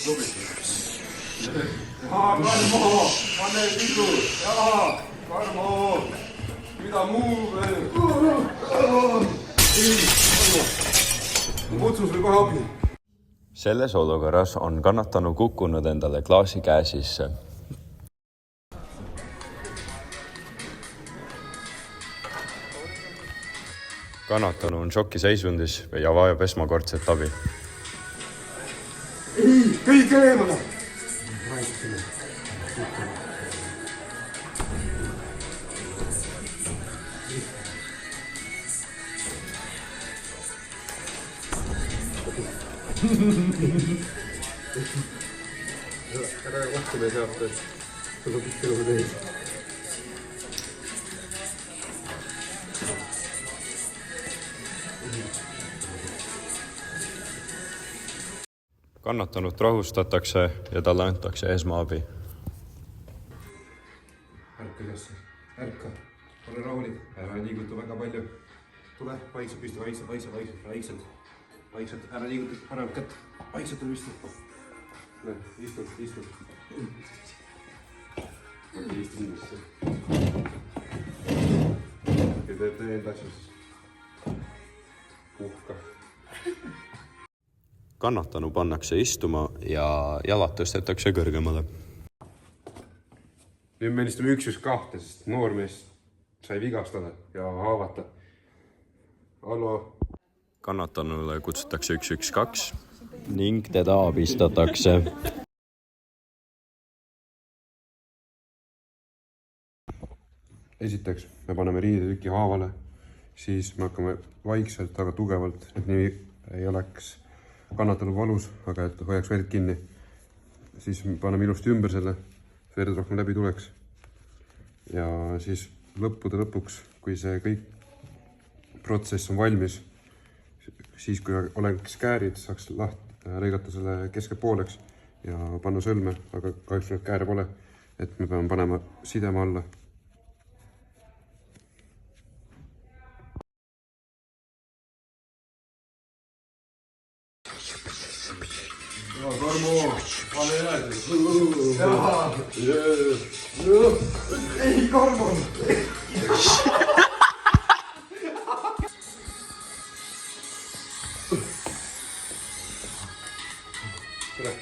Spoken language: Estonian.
Karmo, pane vidu, jaa, Karmo, mida muu veel? Kutsu sulle kohe abi. Selles olukorras on kannatanu kukkunud endale klaasi käe sisse. Kannatanu on šokiseisundis ja vajab esmakordset abi. Ei, kõik eemale! Ära vahtame sealt, et sul on kõik elu teis. Kannatanut rahustatakse ja talle antakse esmaabi. Ärka ülesse, ärka. Ole rahulik, ära liiguta väga palju. Tule, vaikselt püsti, vaikselt. Ära liiguta paremat kätt. Vaikselt on püsti. Istu. Istu kindlasti. Ja teeb enda asju siis. Puhka. Kannatanu pannakse istuma ja jalad tõstetakse kõrgemale. Nüüd me helistame 112, sest noormees sai vigastada ja haavata. Hallo. Kannatanule kutsutakse 112 ning teda abistatakse. Esiteks me paneme riidetüki haavale, siis me hakkame vaikselt, aga tugevalt, et nii ei oleks kannatanu valus, aga et hoiaks verd kinni. Siis me paneme ilusti ümber selle, verd rohkem läbi tuleks. Ja siis lõppude lõpuks, kui see kõik protsess on valmis, siis kui oleks käärid, saaks lõigata selle keske pooleks ja panna sõlme, aga kahjuks nüüd kääre pole, et me peame panema sidema alla. Karmo, pane edasi. Ei, Karmo! Tere!